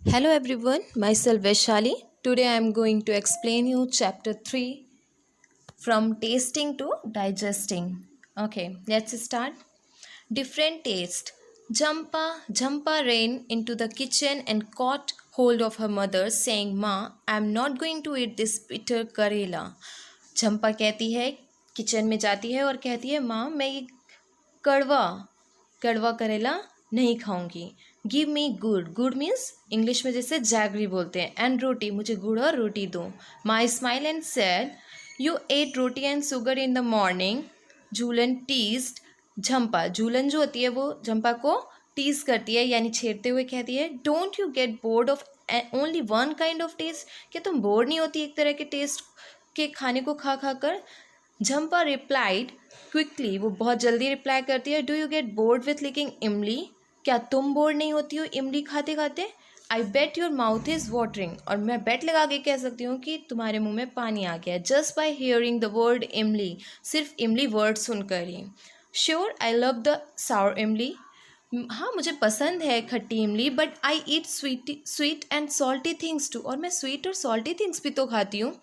Hello everyone, myself Vaishali. Today I am going to explain you chapter 3 from tasting to digesting. Okay, let's start. Different taste. Jhampa ran into the kitchen and caught hold of her mother saying, "Ma, I am not going to eat this bitter karela." झम्पा कहती है, kitchen में जाती है और कहती है, माँ मैं ये कड़वा कड़वा करेला नहीं खाऊंगी। गिव मी गुड़, गुड़ मीन्स इंग्लिश में जैसे जैगरी बोलते हैं, एंड रोटी, मुझे गुड़ और रोटी दो। My smile and said, you ate roti and sugar in the morning. Jhulan teased Jhumpa, Jhulan जो होती है वो झम्पा को टीज करती है, यानी छेड़ते हुए कहती है, don't you get bored of only one kind of taste, क्या तुम बोर नहीं होती एक तरह के टेस्ट के खाने को खा खा कर। झम्पा रिप्लाइड क्विकली, वो बहुत जल्दी रिप्लाई करती है, do you get bored with licking imli, क्या तुम बोर नहीं होती हो इमली खाते खाते। आई बेट योर माउथ इज़ वाटरिंग, और मैं बेट लगा के कह सकती हूँ कि तुम्हारे मुंह में पानी आ गया, just by hearing the word imli, सिर्फ इमली वर्ड सुनकर ही। Sure I love the sour imli, हाँ मुझे पसंद है खट्टी इमली, but I eat sweet and salty things too, और मैं स्वीट और सॉल्टी थिंग्स भी तो खाती हूँ।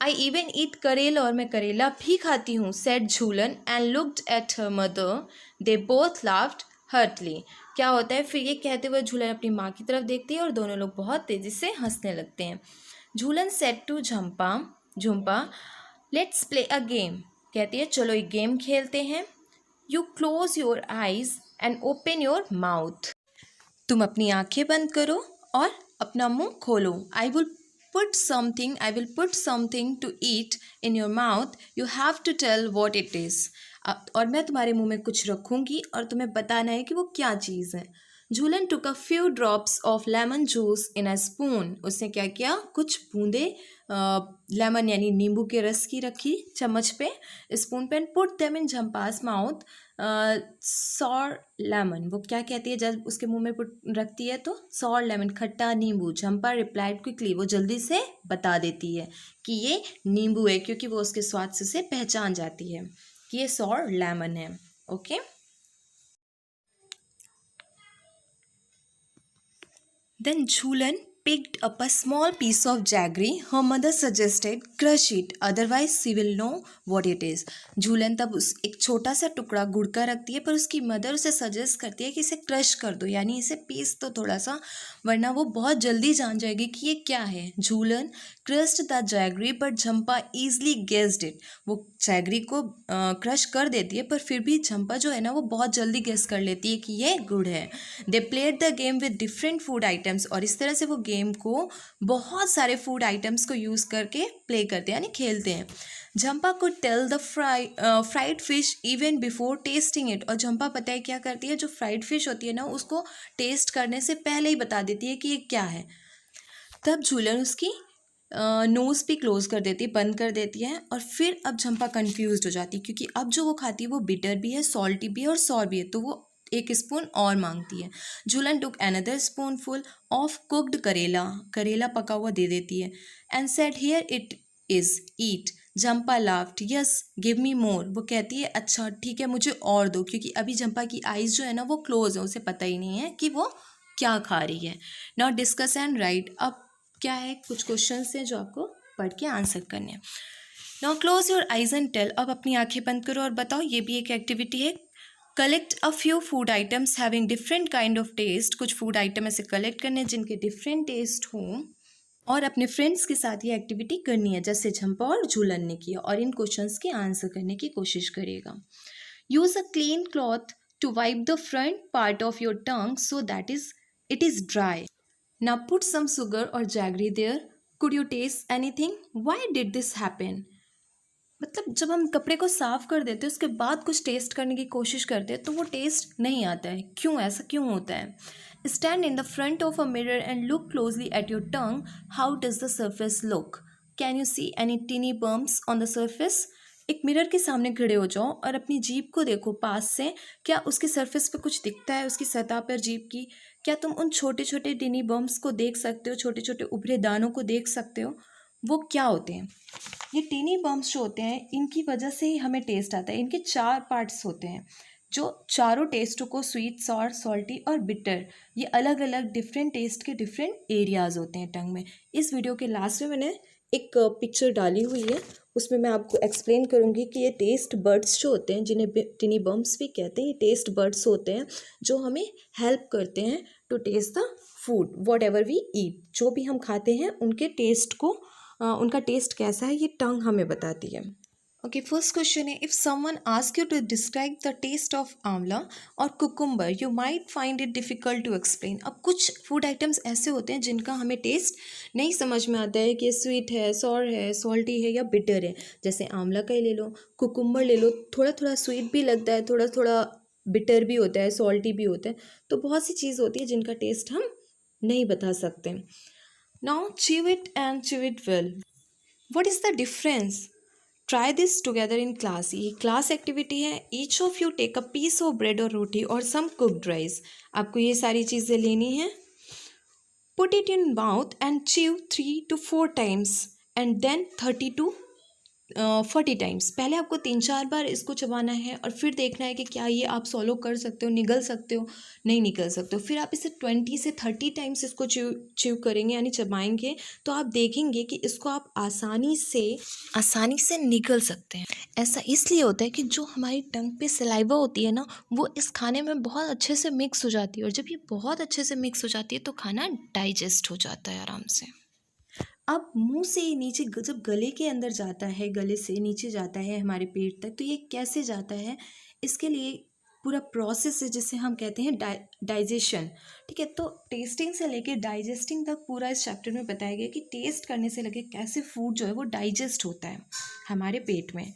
आई इवन ईट करेला, और मैं करेला भी खाती हूँ, said Jhulan and looked at her mother. They both laughed heartily. क्या होता है फिर ये कहते हुए झूलन अपनी माँ की तरफ देखती है और दोनों लोग बहुत तेज़ी से हंसने लगते हैं। Jhulan said to Jhumpa, let's play a game, कहती है चलो एक गेम खेलते हैं। You close your eyes and open your mouth, तुम अपनी आंखें बंद करो और अपना मुंह खोलो। I will put something to eat in your mouth. You have to tell what it is. और मैं तुम्हारे मुंह में कुछ रखूंगी और तुम्हें बताना है कि वो क्या चीज़ है। झूलन took a few drops of lemon juice in a spoon. उसने क्या किया, कुछ बूंदे लेमन यानी नींबू के रस की रखी चम्मच पे, स्पून पे, and put them in Jhumpa's mouth. Sour lemon, वो क्या कहती है जब उसके मुंह में रखती है तो सॉर लेमन, खट्टा नींबू। झम्पा रिप्लाइड क्विकली, वो जल्दी से बता देती है कि ये नींबू है, क्योंकि वो उसके स्वाद से उसे पहचान जाती है कि ये सॉर लेमन है। Okay, then Jhulan picked up a small piece of jaggery. Her mother suggested, crush it, otherwise she will know what it is. झूलन तब उस एक छोटा सा टुकड़ा गुड़ का रखती है, पर उसकी मदर उसे सजेस्ट करती है कि इसे क्रश कर दो, यानी इसे पीस दो थोड़ा सा, वरना वो बहुत जल्दी जान जाएगी कि ये क्या है। Jhulan crushed the jaggery but Jhumpa easily guessed it, वो जैगरी को क्रश कर देती है, पर फिर भी झम्पा जो है ना वो बहुत जल्दी गेस कर लेती है कि ये गुड़ है। They played the game with different food items, और इस तरह से वो गेम को बहुत सारे फूड आइटम्स को यूज़ करके प्ले करते हैं यानी खेलते हैं। झम्पा को tell the fried fish even before tasting it, और झम्पा पता है क्या करती है, जो फ्राइड फिश होती है ना उसको टेस्ट करने से पहले ही बता देती है कि ये क्या है। तब झूलन उसकी नोज़ भी क्लोज कर देती है, बंद कर देती है, और फिर अब झम्पा कंफ्यूज हो जाती है, क्योंकि अब जो वो खाती है वो बिटर भी है, सॉल्टी भी है और सॉर भी है, तो वो एक स्पून और मांगती है। Jhulan took another spoon full of cooked karela, करेला पका हुआ दे देती है, and said here it is, eat. Jhumpa laughed, yes give me more, वो कहती है अच्छा ठीक है मुझे और दो, क्योंकि अभी झम्पा की आइज़ जो है ना वो क्लोज है, उसे पता ही नहीं है कि वो क्या खा रही है। नाउ डिस्कस एंड राइट, अब क्या है, कुछ क्वेश्चंस हैं जो आपको पढ़ के आंसर करने हैं। Now close your eyes and tell, अब अपनी आंखें बंद करो और बताओ, ये भी एक एक्टिविटी है। Collect a few food items having different kind of taste, कुछ फूड आइटम ऐसे कलेक्ट करने जिनके डिफरेंट टेस्ट हों, और अपने फ्रेंड्स के साथ ये एक्टिविटी करनी है जैसे झम्पा और झूलन ने किया, और इन क्वेश्चंस के आंसर करने की कोशिश करिएगा। Use a clean cloth to wipe the front part of your tongue so that it is dry. Now put some sugar or jaggery there. Could you taste anything? Why did this happen? मतलब जब हम कपड़े को साफ कर देते हैं उसके बाद कुछ टेस्ट करने की कोशिश करते हैं तो वो टेस्ट नहीं आता है, क्यों, ऐसा क्यों होता है। Stand in the front of a mirror and look closely at your tongue, how does the surface look, can you see any tiny bumps on the surface. एक मिरर के सामने खड़े हो जाओ और अपनी जीभ को देखो पास से, क्या उसकी सरफेस पे कुछ दिखता है, उसकी सतह पर जीभ की, क्या तुम उन छोटे छोटे टीनी बम्प्स को देख सकते हो, छोटे छोटे उभरे दानों को देख सकते हो, वो क्या होते हैं। ये टीनी बम्प्स जो होते हैं इनकी वजह से ही हमें टेस्ट आता है। इनके 4 पार्ट्स होते हैं। जो चारों टेस्टों को स्वीट, सॉर, सॉल्टी और बिटर, ये अलग अलग डिफरेंट टेस्ट के डिफरेंट एरियाज़ होते हैं टंग में। इस वीडियो के लास्ट में मैंने एक पिक्चर डाली हुई है, उसमें मैं आपको एक्सप्लेन करूँगी कि ये टेस्ट बर्ड्स जो होते हैं, जिन्हें टिनी बम्स भी कहते हैं, ये टेस्ट बर्ड्स होते हैं जो हमें हेल्प करते हैं to taste the food whatever we eat. जो भी हम खाते हैं उनके टेस्ट को उनका टेस्ट कैसा है ये टंग हमें बताती है। ओके, फर्स्ट क्वेश्चन है, if someone ask you to describe the taste of amla और cucumber you might find it difficult to explain. अब कुछ फूड आइटम्स ऐसे होते हैं जिनका हमें टेस्ट नहीं समझ में आता है कि ये स्वीट है, सॉर है, सॉल्टी है या बिटर है। जैसे आंवला का ही ले लो, कुकुम्बर ले लो, थोड़ा थोड़ा स्वीट भी लगता है, थोड़ा थोड़ा बिटर भी होता है, सॉल्टी भी होता है। तो बहुत सी चीज़ होती है जिनका टेस्ट हम नहीं बता सकते। Now chew it and chew it well. What is the difference? Try this together in class. ये क्लास एक्टिविटी है। Each of you take a piece of bread और रोटी और सम कुकड राइस। आपको ये सारी चीज़ें लेनी है। Put it in mouth and chew 3 to 4 times and then 30 to 40 times. पहले आपको 3-4 बार इसको चबाना है और फिर देखना है कि क्या ये आप सॉलो कर सकते हो, निगल सकते हो, नहीं निकल सकते हो। फिर आप इसे 20 से 30 टाइम्स इसको च्यू करेंगे यानी चबाएंगे, तो आप देखेंगे कि इसको आप आसानी से निगल सकते हैं। ऐसा इसलिए होता है कि जो हमारी टंग पे सलाइवा होती है ना, वो इस खाने में बहुत अच्छे से मिक्स हो जाती है, और जब ये बहुत अच्छे से मिक्स हो जाती है तो खाना डाइजेस्ट हो जाता है आराम से। अब मुंह से नीचे जब गले के अंदर जाता है, गले से नीचे जाता है हमारे पेट तक, तो ये कैसे जाता है, इसके लिए पूरा प्रोसेस है जिसे हम कहते हैं डाइजेशन। ठीक है, तो टेस्टिंग से लेके डाइजेस्टिंग तक पूरा इस चैप्टर में बताया गया कि टेस्ट करने से लेके कैसे फूड जो है वो डाइजेस्ट होता है हमारे पेट में।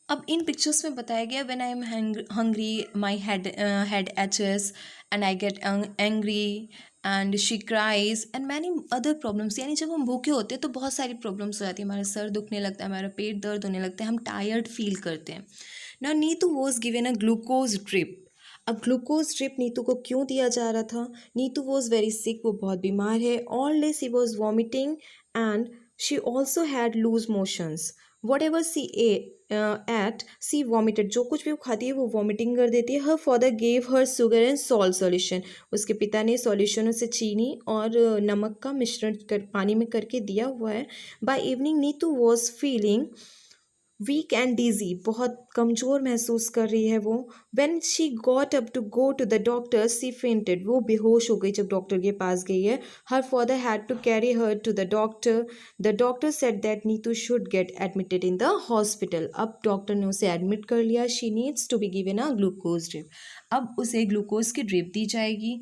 अब इन पिक्चर्स में बताया गया, when I am hungry my head aches and I get angry and she cries and many other problems. यानी जब हम भूखे होते हैं तो बहुत सारी प्रॉब्लम्स हो जाती है, हमारा सर दुखने लगता है, हमारा पेट दर्द होने लगता है, हम टायर्ड फील करते हैं। Now Neetu was given a glucose drip. अब ग्लूकोज ड्रिप नीतू को क्यों दिया जा रहा था? नीतू वॉज वेरी सिक, वो बहुत बीमार है। All day she was vomiting and she also had loose motions. Whatever she ate she vomited. जो कुछ भी वो खाती है वो वॉमिटिंग कर देती है। Her father gave her sugar and salt solution. उसके पिता ने सॉल्यूशन से चीनी और नमक का मिश्रण कर पानी में करके दिया हुआ है। By evening Neetu was feeling weak and dizzy. बहुत कमज़ोर महसूस कर रही है वो। When she got up to go to the doctor she fainted. वो बेहोश हो गई जब डॉक्टर के पास गई है। Her father had to carry her to the doctor. The doctor said that Neetu should get admitted in the hospital. अब डॉक्टर ने उसे एडमिट कर लिया। She needs to be given a glucose drip. अब उसे ग्लूकोज की ड्रिप दी जाएगी।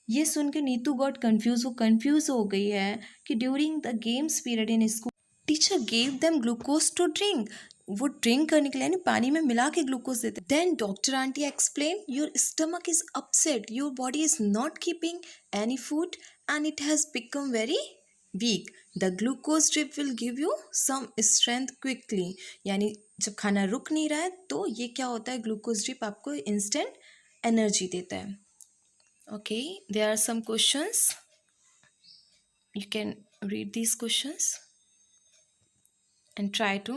ये सुनकर नीतू गॉट कन्फ्यूज। वो कन्फ्यूज हो गई है कि during the games period in school teacher gave them glucose to drink. वो ड्रिंक करने के लिए यानी पानी में मिला के ग्लूकोज देते। Then doctor aunty explain, your stomach is upset, your body is not keeping any food and it has become very weak. The glucose drip will give you some strength quickly. यानी जब खाना रुक नहीं रहा है तो ये क्या होता है, ग्लूकोज ड्रिप आपको इंस्टेंट एनर्जी देता है। Okay, there are some questions, you can read these questions and try to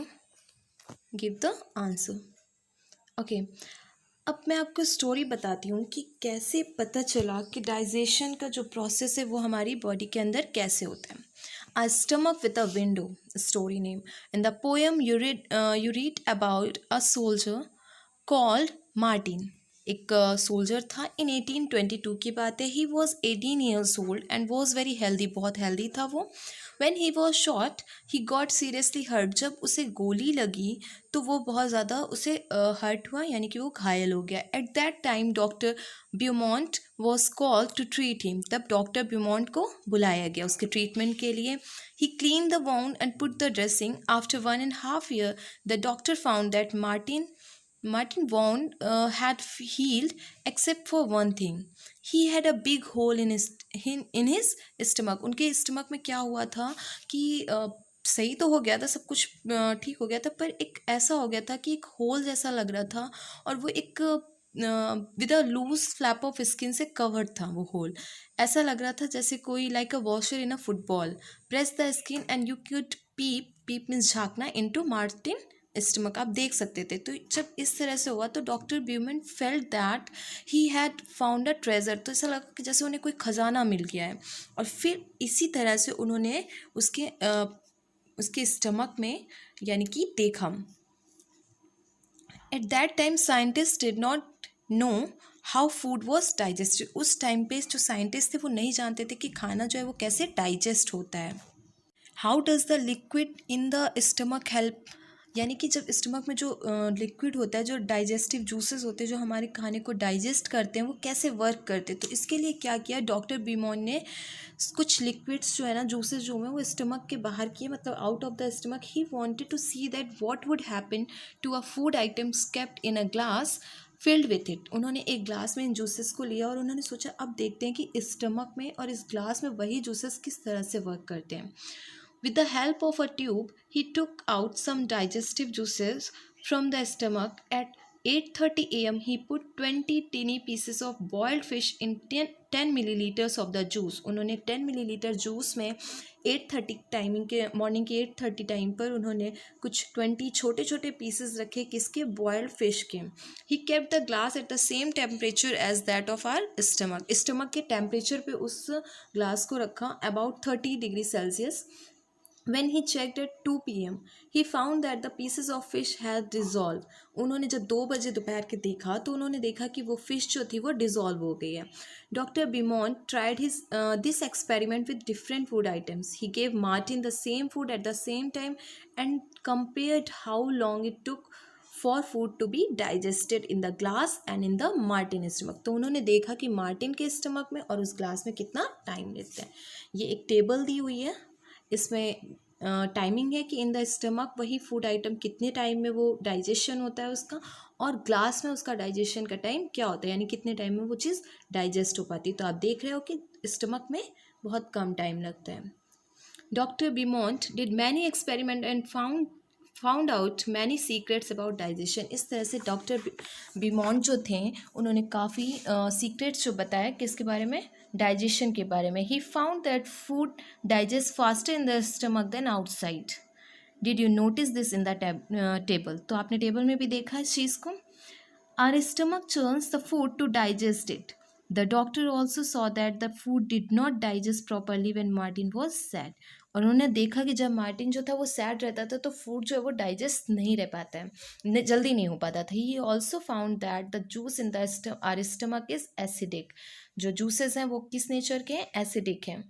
give the answer. Okay, अब मैं आपको स्टोरी बताती हूँ कि कैसे पता चला कि डाइजेशन का जो प्रोसेस है वो हमारी बॉडी के अंदर कैसे होता है। A stomach with a window, story name. In the poem you read about a soldier called Martin. एक सोल्जर था। इन 1822 की बात है। He was 18 years old and was very healthy, बहुत हेल्दी था वो। When he was shot, he got seriously hurt. जब उसे गोली लगी तो वो बहुत ज़्यादा उसे हर्ट हुआ, यानी कि वो घायल हो गया। At that time doctor Beaumont was called to treat him. तब डॉक्टर ब्यूमॉन्ट को बुलाया गया उसके ट्रीटमेंट के लिए। He clean the wound and put the dressing. After 1.5 years, the doctor found that Martin wound had healed except for one thing. He had a big hole in his stomach. उनके stomach में क्या हुआ था कि सही तो हो गया था, सब कुछ ठीक हो गया था, पर एक ऐसा हो गया था कि एक होल जैसा लग रहा था और वो एक with a loose flap of skin से कवर्ड था वो होल। ऐसा लग रहा था जैसे कोई like a washer in a football. Press the skin and you could peep means झाँकना इनटू मार्टिन स्टमक, आप देख सकते थे। तो जब इस तरह से हुआ तो doctor Beaumont felt that he had found a treasure, तो ऐसा लगा कि जैसे उन्हें कोई खजाना मिल गया है। और फिर इसी तरह से उन्होंने उसके स्टमक में यानी कि देखा। Eight that time scientist did not know how food was digested, उस टाइम पे जो साइंटिस्ट थे वो नहीं जानते थे कि खाना जो है वो कैसे डाइजेस्ट होता है। How does the liquid in the stomach help, यानी कि जब स्टमक में जो लिक्विड होता है, जो डाइजेस्टिव जूसेस होते हैं जो हमारे खाने को डाइजेस्ट करते हैं, वो कैसे वर्क करते हैं। तो इसके लिए क्या किया डॉक्टर बीमॉन ने, कुछ लिक्विड्स जो है ना, जूसेस जो हैं वो स्टमक के बाहर किए, मतलब out of the stomach. He wanted to see that what would happen to a food items kept in a glass filled with it. उन्होंने एक ग्लास में इन जूसेस को लिया और उन्होंने सोचा अब देखते हैं कि स्टमक में और इस ग्लास में वही जूसेस किस तरह से वर्क करते हैं। With the help of a tube, he took out some digestive juices from the stomach. At 8:30 a.m., he put 20 teeny pieces of boiled fish in 10 milliliters of the juice. उन्होंने 10 millilitre juice में 8:30 timing के, morning के 8:30 time पर उन्होंने कुछ 20 छोटे छोटे pieces रखे, किसके, बॉयल्ड फिश के। He kept the glass at the same temperature as that of our stomach, stomach के टेम्परेचर पे उस ग्लास को रखा, about 30 degree Celsius. When he checked at 2 p.m., he found that the pieces of fish had dissolved. उन्होंने जब 2 बजे दोपहर के देखा तो उन्होंने देखा कि वो फिश जो थी वो डिज़ोल्व हो गई है। Doctor Beaumont tried this experiment with different food items. He gave Martin the same food at the same time and compared how long it took for food to be digested in the glass and in the Martin stomach. तो उन्होंने देखा कि Martin के stomach में और उस glass में कितना टाइम लेते हैं। ये एक टेबल दी हुई है, इसमें टाइमिंग है कि इन द स्टमक वही फूड आइटम कितने टाइम में वो डाइजेशन होता है उसका, और ग्लास में उसका डाइजेशन का टाइम क्या होता है, यानी कितने टाइम में वो चीज़ डाइजेस्ट हो पाती है। तो आप देख रहे हो कि स्टमक में बहुत कम टाइम लगता है। Doctor Beaumont did many experiment and found out many secrets about digestion. इस तरह से डॉक्टर बिमॉन्ट जो थे उन्होंने काफ़ी सीक्रेट्स जो बताया किसके बारे में, डाइजेशन के बारे में। He found that food digest faster in the stomach than outside. Did you notice this in the table, तो आपने टेबल में भी देखा इस चीज़ को। Our stomach churns the food to digest it. The doctor also saw that the food did not digest properly when Martin was sad. और उन्होंने देखा कि जब मार्टिन जो था वो सैड रहता था तो फूड जो है वो डाइजेस्ट नहीं रह पाता है, जल्दी नहीं हो पाता था। He also found that the juice in the our stomach is acidic. जो जूसेस हैं वो किस नेचर के हैं, एसिडिक हैं।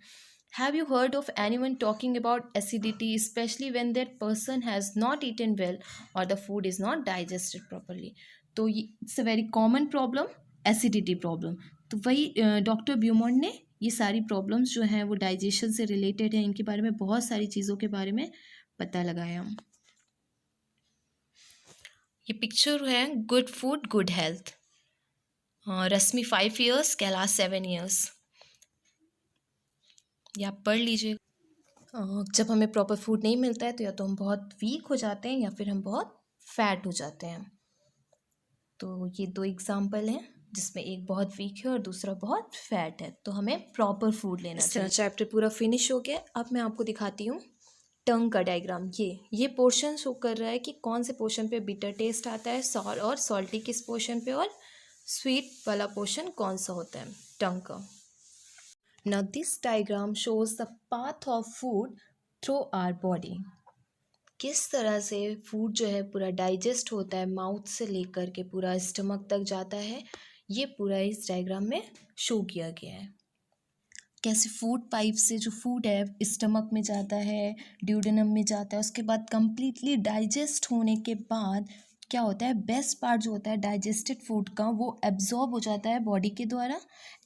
Have you heard of anyone talking about acidity, especially when that person has not eaten well or the food is not digested properly. तो it's a very common problem, acidity problem. तो वही doctor ब्यूमॉन्ट ने ये सारी problems जो हैं वो digestion से रिलेटेड हैं, इनके बारे में बहुत सारी चीज़ों के बारे में पता लगाया। ये पिक्चर है गुड फूड गुड हेल्थ। रश्मि 5 ईयर्स, कैलाश 7 ईयर्स। ये आप पढ़ लीजिए। जब हमें प्रॉपर फूड नहीं मिलता है तो या तो हम बहुत वीक हो जाते हैं या फिर हम बहुत फैट हो जाते हैं। तो ये 2 एग्जाम्पल हैं जिसमें एक बहुत वीक है और दूसरा बहुत फैट है। तो हमें प्रॉपर फूड लेना चाहिए। चैप्टर पूरा फिनिश हो गया। अब मैं आपको दिखाती हूँ टंग का डायग्राम। ये पोर्शन शो कर रहा है कि कौन से पोर्शन पे बिटर टेस्ट आता है, सॉल और सॉल्टी किस पोर्शन पे, और स्वीट वाला पोर्शन कौन सा होता है टंग का। Now this diagram shows the path of food through our body. किस तरह से फूड जो है पूरा डाइजेस्ट होता है, माउथ से लेकर के पूरा स्टमक तक जाता है, ये पूरा इस डायग्राम में शो किया गया है। कैसे फूड पाइप से जो फूड है स्टमक में जाता है, ड्यूडेनम में जाता है, उसके बाद कंप्लीटली डाइजेस्ट होने के बाद क्या होता है, बेस्ट पार्ट जो होता है डाइजेस्टेड फूड का वो एब्जॉर्ब हो जाता है बॉडी के द्वारा,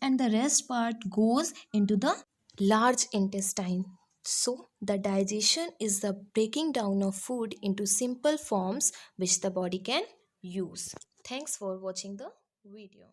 and the rest part goes into the large intestine. So, the digestion is the breaking down of food into simple forms which the body can use. Thanks for watching the video.